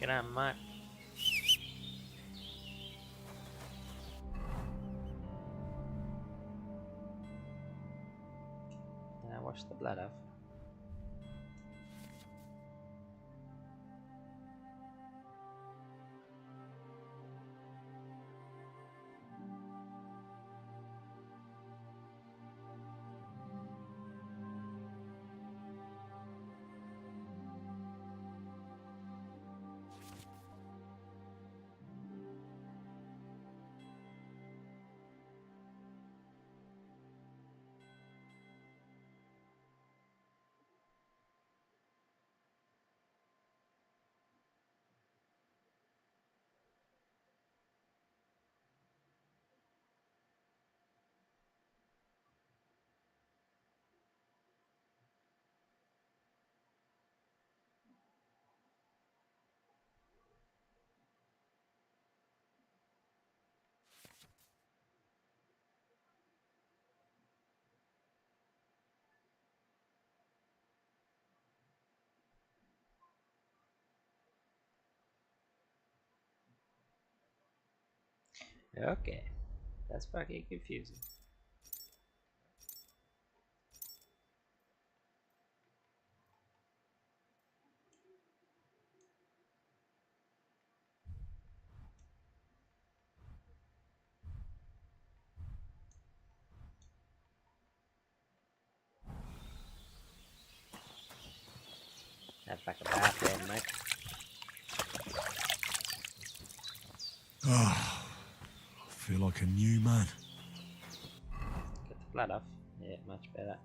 grann map. Now wash the blood off. Okay, that's fucking confusing. That's like a bathroom, mate. I feel like a new man. Get the blood off. Yeah, much better.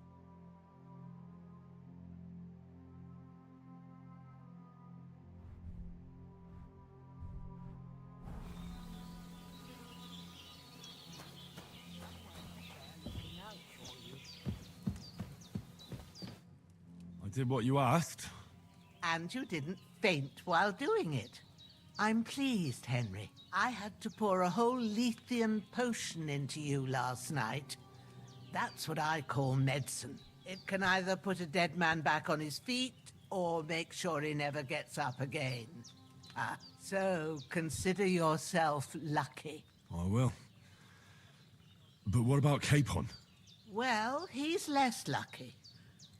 I did what you asked. And you didn't faint while doing it. I'm pleased, Henry. I had to pour a whole Lethean potion into you last night. That's what I call medicine. It can either put a dead man back on his feet, or make sure he never gets up again. So consider yourself lucky. I will. But what about Capon? Well, he's less lucky.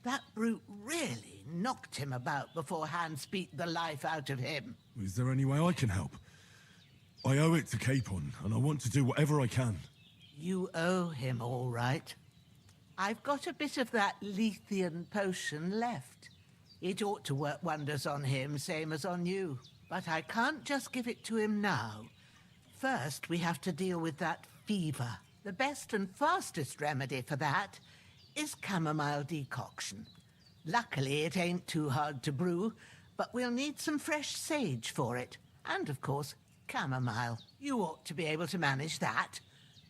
That brute really knocked him about before Hans beat the life out of him. Is there any way I can help? I owe it to Capon, and I want to do whatever I can. You owe him, all right. I've got a bit of that Lethean potion left. It ought to work wonders on him, same as on you. But I can't just give it to him now. First, we have to deal with that fever. The best and fastest remedy for that is chamomile decoction. Luckily, it ain't too hard to brew, but we'll need some fresh sage for it. And, of course, chamomile. You ought to be able to manage that.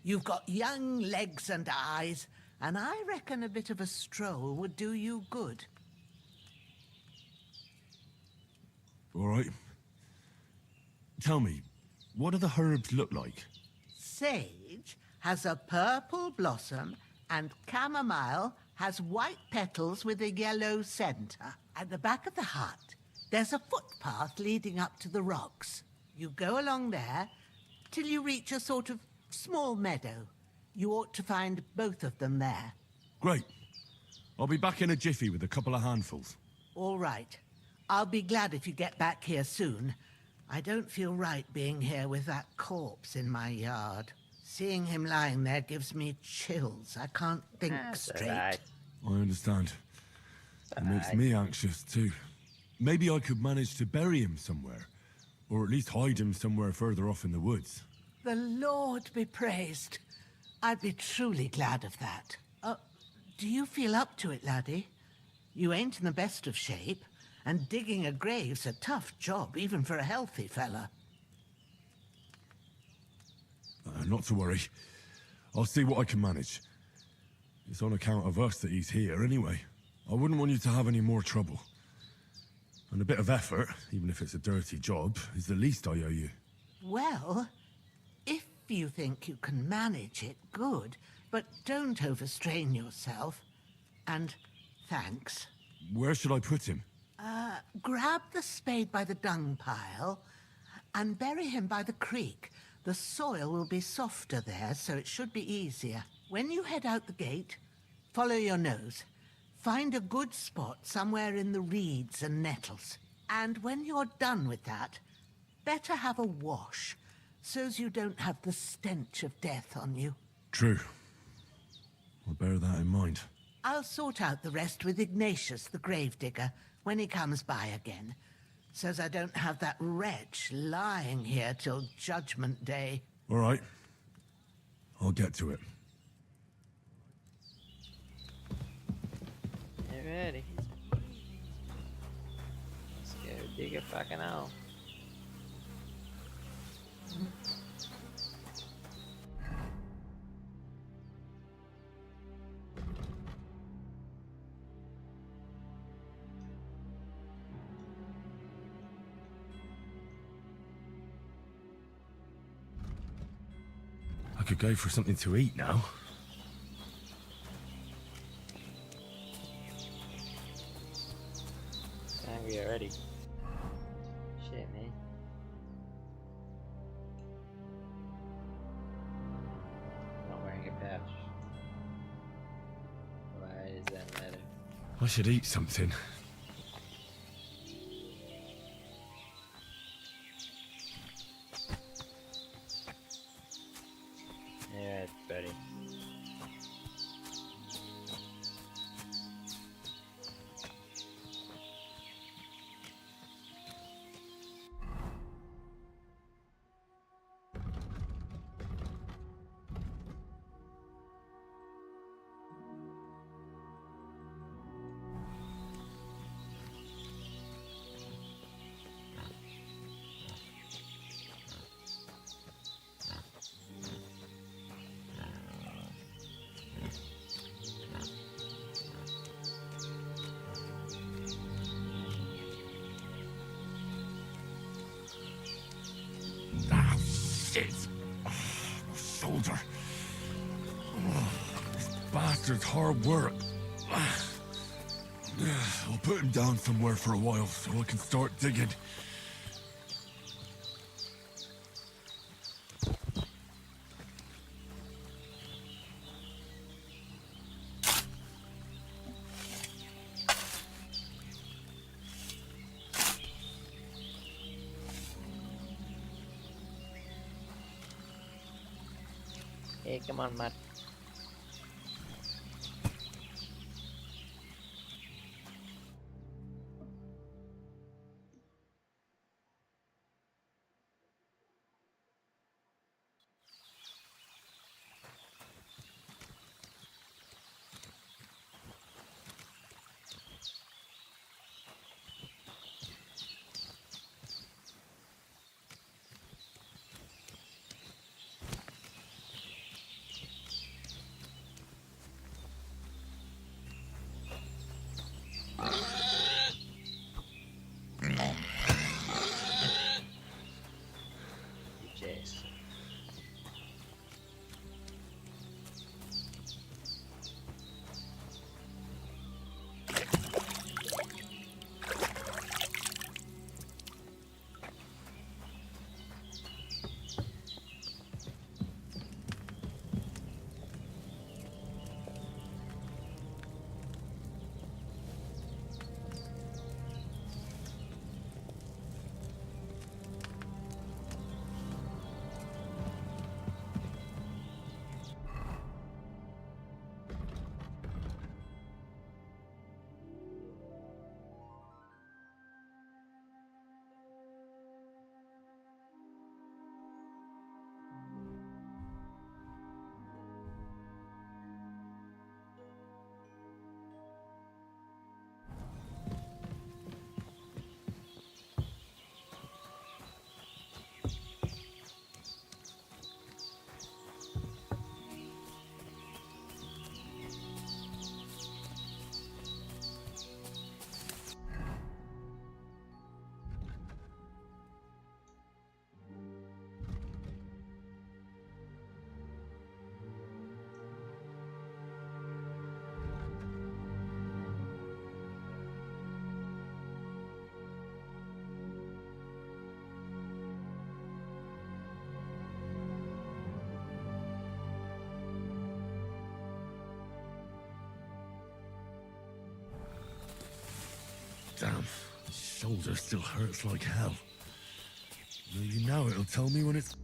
You've got young legs and eyes, and I reckon a bit of a stroll would do you good. All right. Tell me, what do the herbs look like? Sage has a purple blossom, and chamomile has white petals with a yellow center. At the back of the hut, there's a footpath leading up to the rocks. You go along there till you reach a sort of small meadow. You ought to find both of them there. Great. I'll be back in a jiffy with a couple of handfuls. All right. I'll be glad if you get back here soon. I don't feel right being here with that corpse in my yard. Seeing him lying there gives me chills. I can't think straight. Alright. I understand. It makes me anxious too. Maybe I could manage to bury him somewhere. Or at least hide him somewhere further off in the woods. The Lord be praised. I'd be truly glad of that. Do you feel up to it, laddie? You ain't in the best of shape, and digging a grave's a tough job, even for a healthy fella. Not to worry. I'll see what I can manage. It's on account of us that he's here anyway. I wouldn't want you to have any more trouble. And a bit of effort, even if it's a dirty job, is the least I owe you. Well, if you think you can manage it, good. But don't overstrain yourself. And thanks. Where should I put him? Grab the spade by the dung pile and bury him by the creek. The soil will be softer there, so it should be easier. When you head out the gate, follow your nose. Find a good spot somewhere in the reeds and nettles. And when you're done with that, better have a wash, so's you don't have the stench of death on you. True. I'll bear that in mind. I'll sort out the rest with Ignatius, the gravedigger, when he comes by again, so's I don't have that wretch lying here till Judgment Day. All right. I'll get to it. Get ready. Let's go dig a fucking hole. I could go for something to eat now. Hungry already. Shit, man. Not wearing a pouch. Why is that letter? I should eat something. Yeah, buddy. Ah, shit! Oh, my shoulder. Oh, this bastard's hard work. I'll put him down somewhere for a while so I can start digging. Hey, come on, Matt. Jeez. shoulder still hurts like hell. Maybe now it'll tell me when it's...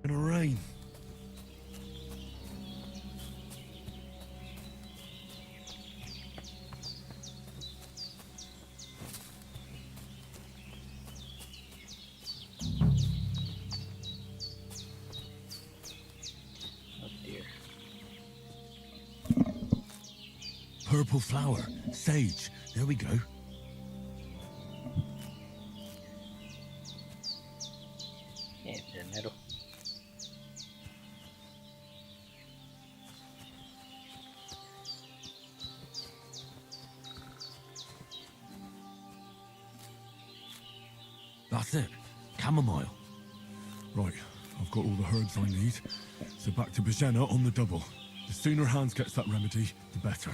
gonna rain. Oh dear. Purple flower. Sage. There we go. Enero. That's it. Chamomile. Right, I've got all the herbs I need. So back to Bajena on the double. The sooner Hans gets that remedy, the better.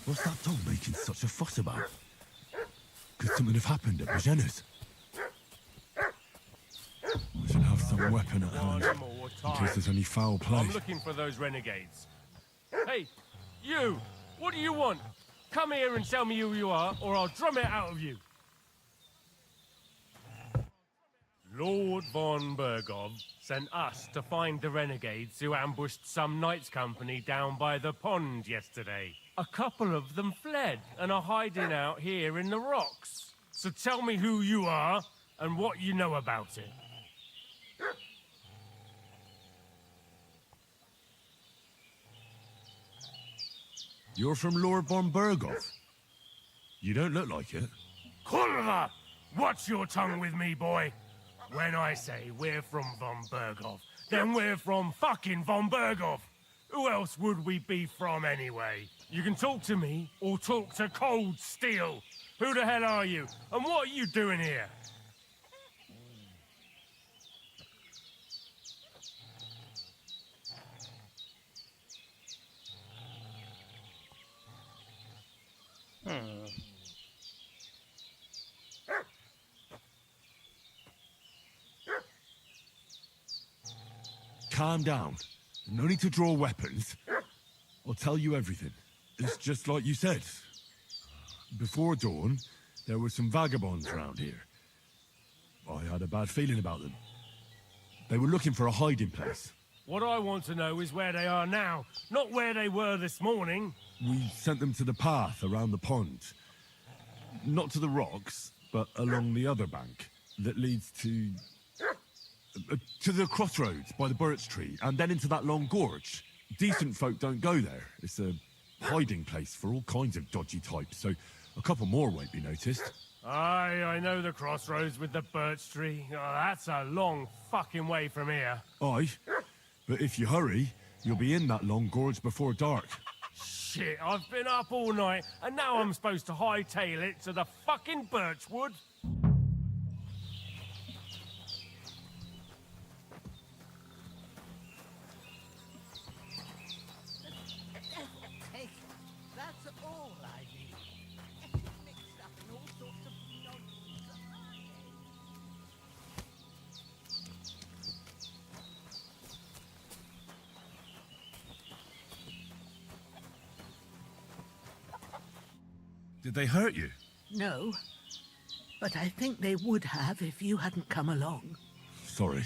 What's that dog making such a fuss about? Could something have happened at Bajena's? I should have some weapon at hand, in case there's any foul play. I'm looking for those renegades. Hey, you! What do you want? Come here and tell me who you are, or I'll drum it out of you. Lord von Bergov sent us to find the renegades who ambushed some knights' company down by the pond yesterday. A couple of them fled and are hiding out here in the rocks. So tell me who you are and what you know about it. You're from Lord von Bergov? You don't look like it. Kurva! Watch your tongue with me, boy. When I say we're from von Bergov, then we're from fucking von Bergov. Who else would we be from anyway? You can talk to me or talk to Cold Steel. Who the hell are you? And what are you doing here? Calm down. No need to draw weapons. I'll tell you everything. It's just like you said. Before dawn, there were some vagabonds around here. I had a bad feeling about them. They were looking for a hiding place. What I want to know is where they are now, not where they were this morning. We sent them to the path around the pond. Not to the rocks, but along the other bank that leads to the crossroads by the birch tree, and then into that long gorge. Decent folk don't go there. It's a hiding place for all kinds of dodgy types, so a couple more won't be noticed. Aye, I know the crossroads with the birch tree. Oh, that's a long fucking way from here. Aye, but if you hurry, you'll be in that long gorge before dark. Shit, I've been up all night, and now I'm supposed to hightail it to the fucking birchwood? Take it. That's all I need. Get it mixed up in all sorts of nonsense. Did they hurt you? No, but I think they would have if you hadn't come along. Sorry.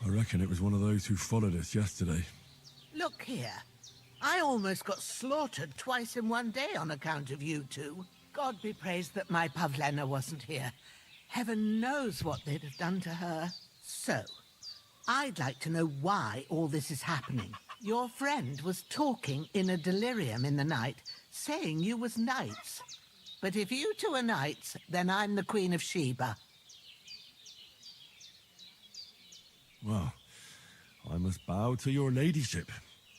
I reckon it was one of those who followed us yesterday. Look here. I almost got slaughtered twice in one day on account of you two. God be praised that my Pavlena wasn't here. Heaven knows what they'd have done to her. So, I'd like to know why all this is happening. Your friend was talking in a delirium in the night, saying you was knights. But if you two are knights, then I'm the Queen of Sheba. Well, I must bow to your ladyship.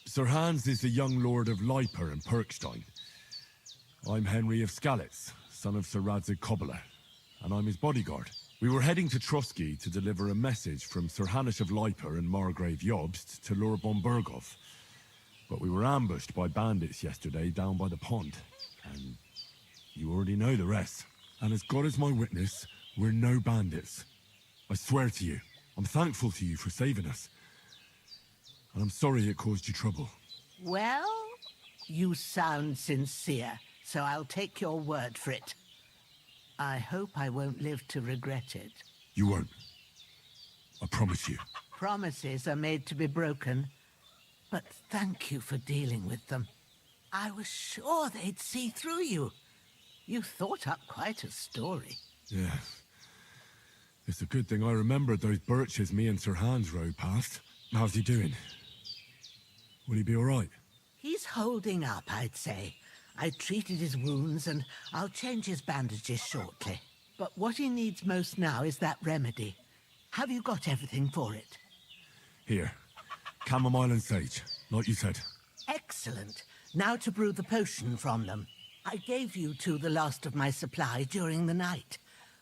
Sir Hans is the young lord of Leiper and Perkstein. I'm Henry of Skalitz, son of Sir Radzig Kobyla, and I'm his bodyguard. We were heading to Trusky to deliver a message from Sir Hanush of Leiper and Margrave Jobst to Lord von Berghoff. But we were ambushed by bandits yesterday down by the pond. And you already know the rest. And as God is my witness, we're no bandits. I swear to you, I'm thankful to you for saving us. And I'm sorry it caused you trouble. Well, you sound sincere, so I'll take your word for it. I hope I won't live to regret it. You won't. I promise you. Promises are made to be broken, but thank you for dealing with them. I was sure they'd see through you. You thought up quite a story. Yeah. It's a good thing I remembered those birches me and Sir Hans rode past. How's he doing? Will he be all right? He's holding up, I'd say. I treated his wounds and I'll change his bandages shortly. But what he needs most now is that remedy. Have you got everything for it? Here. Chamomile and sage, like you said. Excellent. Now to brew the potion from them. I gave you two the last of my supply during the night.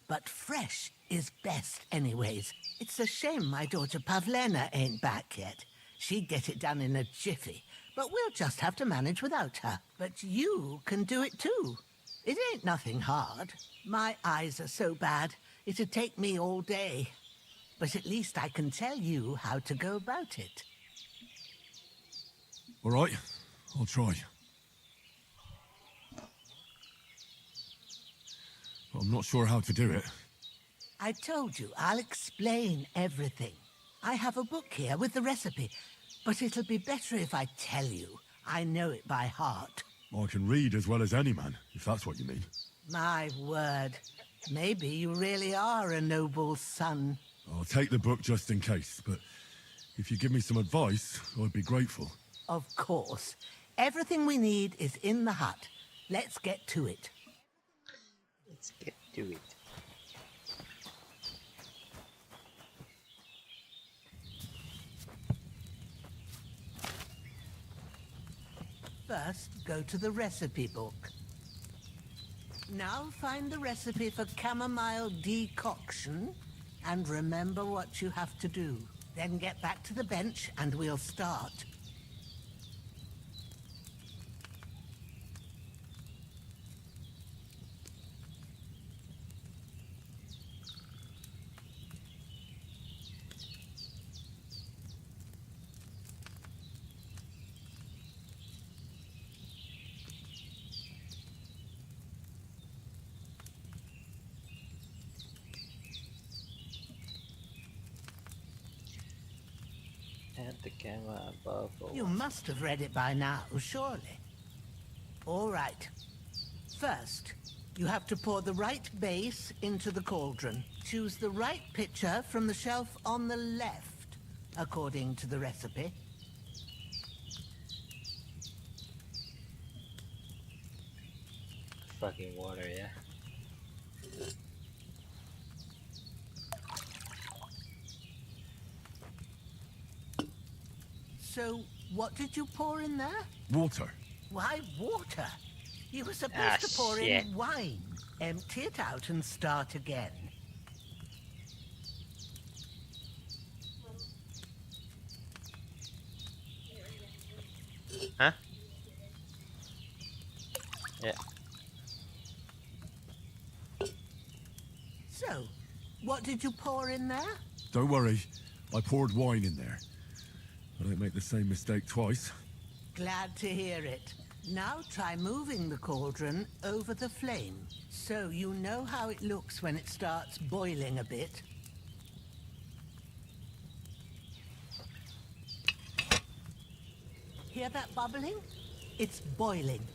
But fresh is best anyways. It's a shame my daughter Pavlena ain't back yet. She'd get it done in a jiffy. But we'll just have to manage without her. But you can do it too. It ain't nothing hard. My eyes are so bad, it'd take me all day. But at least I can tell you how to go about it. All right, I'll try. But I'm not sure how to do it. I told you, I'll explain everything. I have a book here with the recipe, but it'll be better if I tell you. I know it by heart. I can read as well as any man, if that's what you mean. My word. Maybe you really are a noble son. I'll take the book just in case, but if you give me some advice, I'd be grateful. Of course. Everything we need is in the hut. Let's get to it. Let's get to it. First, go to the recipe book. Now find the recipe for chamomile decoction and remember what you have to do. Then get back to the bench and we'll start. And the camera above. You must have read it by now, surely. All right. First, you have to pour the right base into the cauldron. Choose the right pitcher from the shelf on the left, according to the recipe. Fucking water, yeah. So, what did you pour in there? Water. Why water? You were supposed Ah, to pour shit. in wine. Empty it out and start again. Huh? Yeah. So, what did you pour in there? Don't worry, I poured wine in there. I don't make the same mistake twice. Glad to hear it. Now try moving the cauldron over the flame, so you know how it looks when it starts boiling a bit. Hear that bubbling? It's boiling.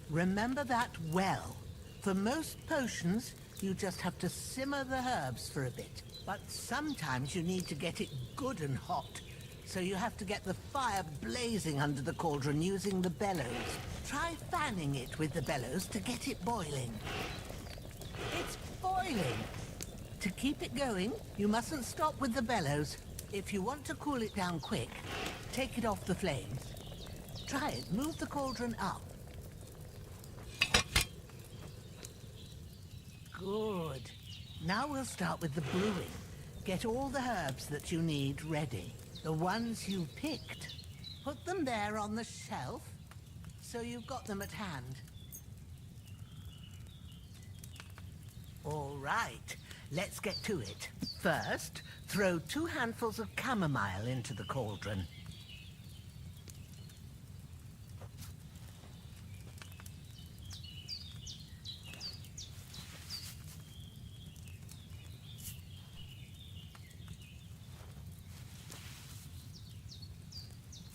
Remember that well. For most potions, you just have to simmer the herbs for a bit. But sometimes you need to get it good and hot. So you have to get the fire blazing under the cauldron using the bellows. Try fanning it with the bellows to get it boiling. It's boiling! To keep it going, you mustn't stop with the bellows. If you want to cool it down quick, take it off the flames. Try it. Move the cauldron up. Good. Now we'll start with the brewing. Get all the herbs that you need ready. The ones you picked. Put them there on the shelf, so you've got them at hand. All right, let's get to it. First, throw 2 handfuls of chamomile into the cauldron.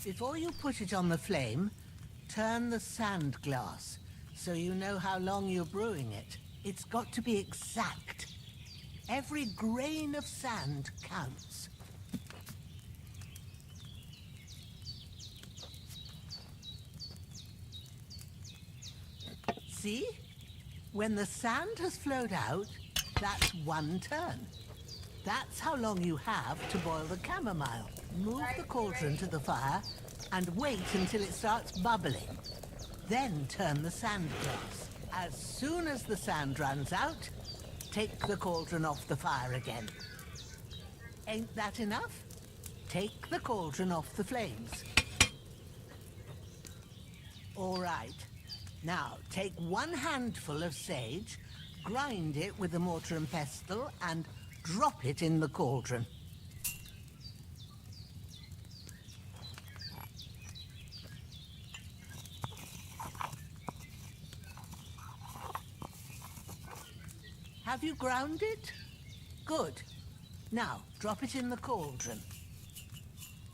Before you put it on the flame, turn the sand glass so you know how long you're brewing it. It's got to be exact. Every grain of sand counts. See? When the sand has flowed out, that's 1 turn. That's how long you have to boil the chamomile. Move the cauldron to the fire and wait until it starts bubbling. Then turn the sand glass. As soon as the sand runs out, take the cauldron off the fire again. Ain't that enough? Take the cauldron off the flames. All right. Now, take 1 handful of sage, grind it with a mortar and pestle, and drop it in the cauldron. Have you ground it? Good. Now, drop it in the cauldron.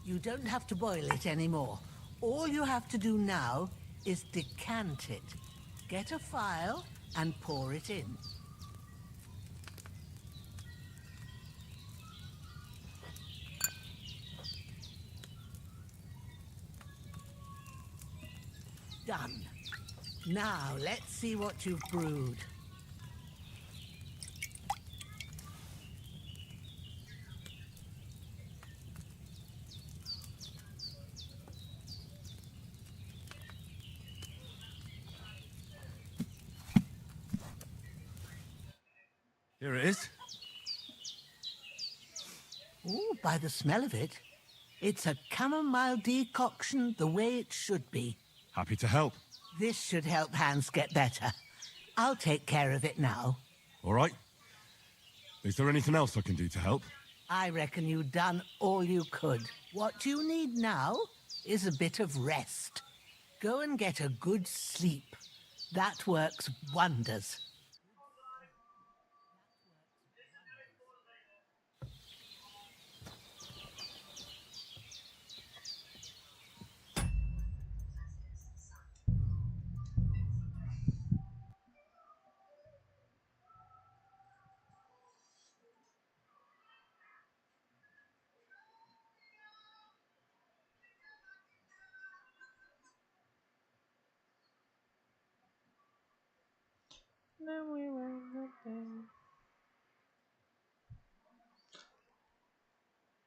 You don't have to boil it anymore. All you have to do now is decant it. Get a phial and pour it in. Done. Now, let's see what you've brewed. Here it is. Ooh, by the smell of it, it's a chamomile decoction the way it should be. Happy to help. This should help Hans get better. I'll take care of it now. All right. Is there anything else I can do to help? I reckon you've done all you could. What you need now is a bit of rest. Go and get a good sleep. That works wonders. Now we were the